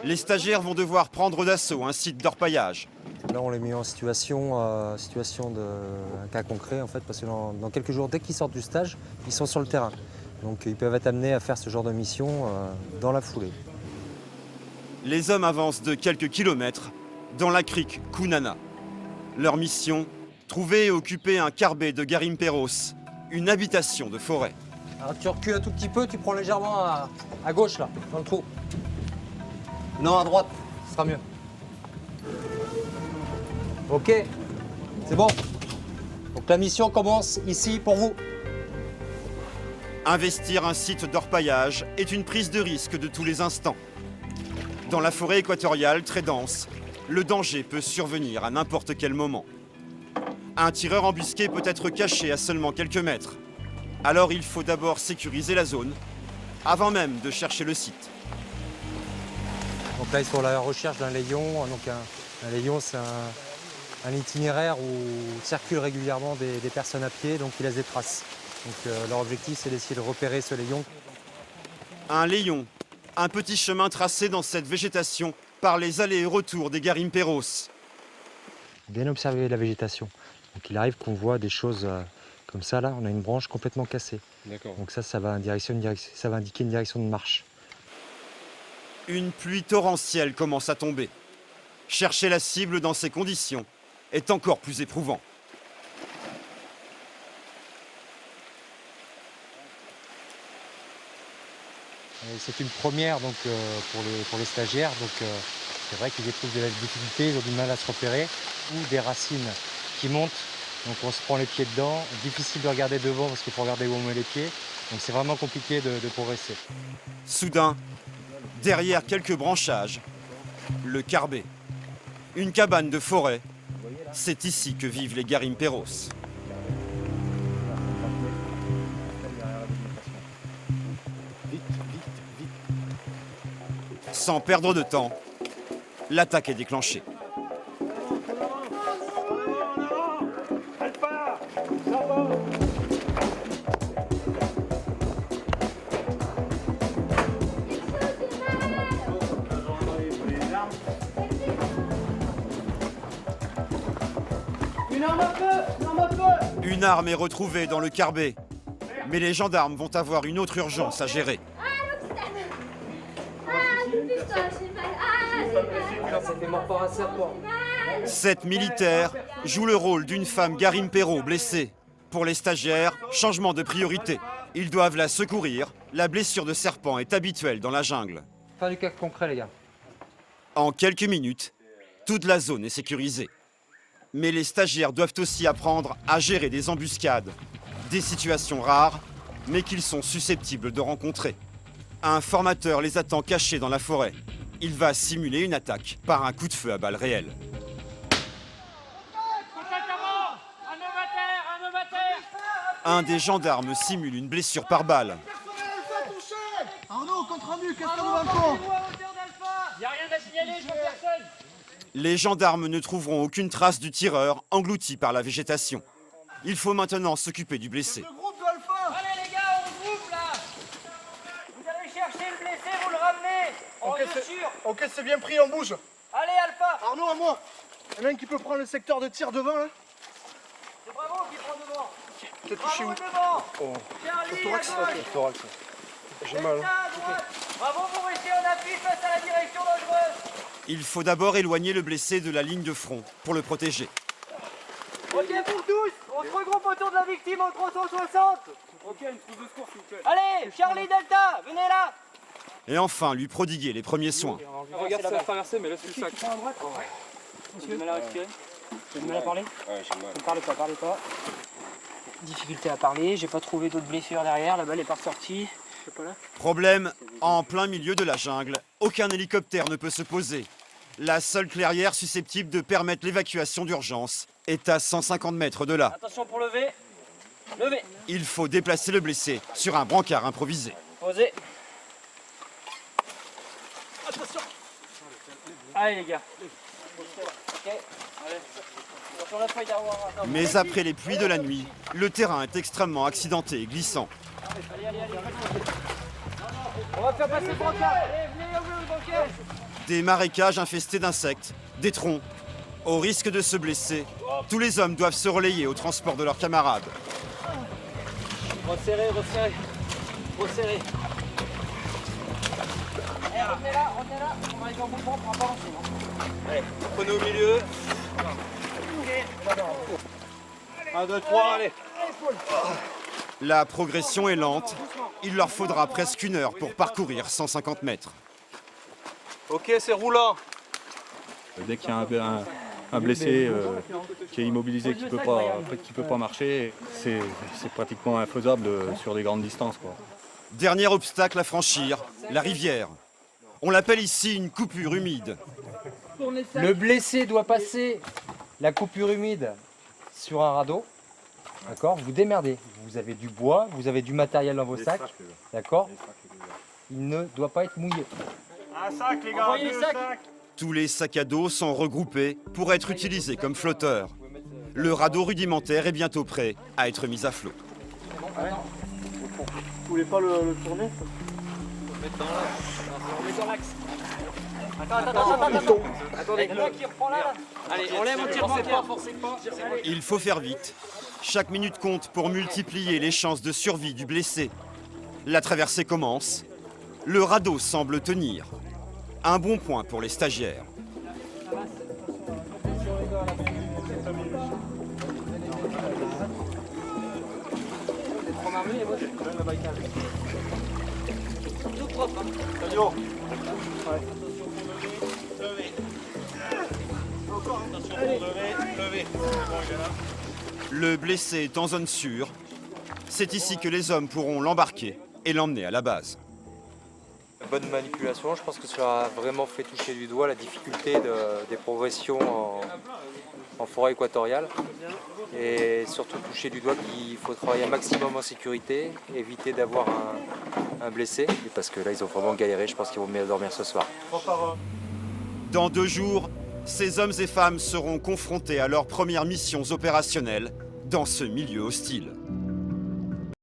Les stagiaires vont devoir prendre d'assaut un site d'orpaillage. Là, on les met en situation d'un cas concret, en fait, parce que dans quelques jours, dès qu'ils sortent du stage, ils sont sur le terrain. Donc, ils peuvent être amenés à faire ce genre de mission dans la foulée. Les hommes avancent de quelques kilomètres dans la crique Kunana. Leur mission, trouver et occuper un carbet de Garimperos, une habitation de forêt. Alors, tu recules un tout petit peu, tu prends légèrement à gauche, là, dans le trou. Non, à droite, ce sera mieux. Ok, c'est bon. Donc la mission commence ici pour vous. Investir un site d'orpaillage est une prise de risque de tous les instants. Dans la forêt équatoriale très dense, le danger peut survenir à n'importe quel moment. Un tireur embusqué peut être caché à seulement quelques mètres. Alors il faut d'abord sécuriser la zone, avant même de chercher le site. Donc là, ils sont à la recherche d'un layon. Donc un layon, c'est un itinéraire où circulent régulièrement des personnes à pied, donc ils laissent des traces. Donc leur objectif, c'est d'essayer de repérer ce layon. Un layon, un petit chemin tracé dans cette végétation par les allers et retours des Garimperos. Bien observer la végétation. Donc il arrive qu'on voit des choses comme ça, là, on a une branche complètement cassée. D'accord. Donc ça va indiquer une direction de marche. Une pluie torrentielle commence à tomber. Chercher la cible dans ces conditions est encore plus éprouvant. C'est une première donc, pour les stagiaires. Donc, c'est vrai qu'ils éprouvent de la difficulté, ils ont du mal à se repérer. Ou des racines qui montent, donc on se prend les pieds dedans. Difficile de regarder devant parce qu'il faut regarder où on met les pieds. Donc c'est vraiment compliqué de progresser. Soudain, derrière quelques branchages, le carbet. Une cabane de forêt. C'est ici que vivent les Garimperos. Sans perdre de temps, l'attaque est déclenchée. Une arme est retrouvée dans le carbet. Mais les gendarmes vont avoir une autre urgence à gérer. Cette militaire joue le rôle d'une femme Garimpero blessée. Pour les stagiaires, changement de priorité. Ils doivent la secourir. La blessure de serpent est habituelle dans la jungle. Fin du cas concret, les gars. En quelques minutes, toute la zone est sécurisée. Mais les stagiaires doivent aussi apprendre à gérer des embuscades. Des situations rares, mais qu'ils sont susceptibles de rencontrer. Un formateur les attend cachés dans la forêt. Il va simuler une attaque par un coup de feu à balles réelles. Un des gendarmes simule une blessure par balle. Arnaud, compte rendu, qu'est-ce qu'on va faire? Y'a rien à signaler, je vois personne. Les gendarmes ne trouveront aucune trace du tireur englouti par la végétation. Il faut maintenant s'occuper du blessé. Le groupe de Alpha. Allez les gars, on groupe là. Vous allez chercher le blessé, vous le ramenez. En sûr. Ok, c'est bien pris, on bouge. Allez Alpha. Arnaud, à moi. Il y en a un qui peut prendre le secteur de tir devant, là. C'est Bravo qui prend devant. T'es touché Bravo où? devant. Charlie à gauche. Thorax. J'ai mal. Delta à droite. Bravo, vous restez en appui face à la direction dangereuse. Il faut d'abord éloigner le blessé de la ligne de front pour le protéger. Ok pour tous. On se regroupe autour de la victime en 360. Ok, une trousse de secours s'il vous plaît. Allez, Charlie Delta, venez là. Et enfin, lui prodiguer les premiers soins. Regarde, ça va traverser, mais là c'est le sac. Tu prends à droite. Monsieur, du mal à respirer. J'ai du mal à parler. Ouais, j'ai mal. Ne parlez pas. Difficulté à parler, j'ai pas trouvé d'autres blessures derrière, la balle est pas ressortie. Je sais pas là. Problème, en plein milieu de la jungle, aucun hélicoptère ne peut se poser. La seule clairière susceptible de permettre l'évacuation d'urgence est à 150 mètres de là. Attention pour lever. Levez. Il faut déplacer le blessé sur un brancard improvisé. Posez. Attention. Allez les gars. Ok. Allez. Sur la feuille d'arroir. Mais après les pluies de la nuit, le terrain est extrêmement accidenté et glissant. Allez. On va faire passer le brancard. Allez, venez ouvrir le brancard. Des marécages infestés d'insectes, des troncs. Au risque de se blesser, tous les hommes doivent se relayer au transport de leurs camarades. Resserrez, resserrez. Resserrez. Revenez là, on arrive en mouvement pour pas avancer. Allez, prenez au milieu. 1, 2, 3, allez. La progression est lente. Il leur faudra presque 1 heure pour parcourir 150 mètres. Ok, c'est roulant. Dès qu'il y a un blessé qui est immobilisé, qui peut pas marcher, c'est pratiquement infaisable sur des grandes distances, quoi. Dernier obstacle à franchir, la rivière. On l'appelle ici une coupure humide. Le blessé doit passer la coupure humide sur un radeau. D'accord, vous démerdez. Vous avez du bois, vous avez du matériel dans vos sacs. D'accord. Il ne doit pas être mouillé. Un sac, les gars, Envoyez les sacs. Tous les sacs à dos sont regroupés pour être utilisés comme flotteurs. Le radeau rudimentaire est bientôt prêt à être mis à flot. Vous voulez pas le tourner? Attends. Attendez, il y en a qui reprend là. Allez, on lève, on tire, forcez pas. Il faut faire vite. Chaque minute compte pour multiplier les chances de survie du blessé. La traversée commence. Le radeau semble tenir. Un bon point pour les stagiaires. Tout propre. Le blessé est en zone sûre. C'est ici que les hommes pourront l'embarquer et l'emmener à la base. Bonne manipulation, je pense que ça a vraiment fait toucher du doigt la difficulté des progressions en forêt équatoriale. Et surtout toucher du doigt qu'il faut travailler un maximum en sécurité, éviter d'avoir un blessé. Parce que là, ils ont vraiment galéré, je pense qu'ils vont mieux dormir ce soir. Dans 2 jours, ces hommes et femmes seront confrontés à leurs premières missions opérationnelles dans ce milieu hostile.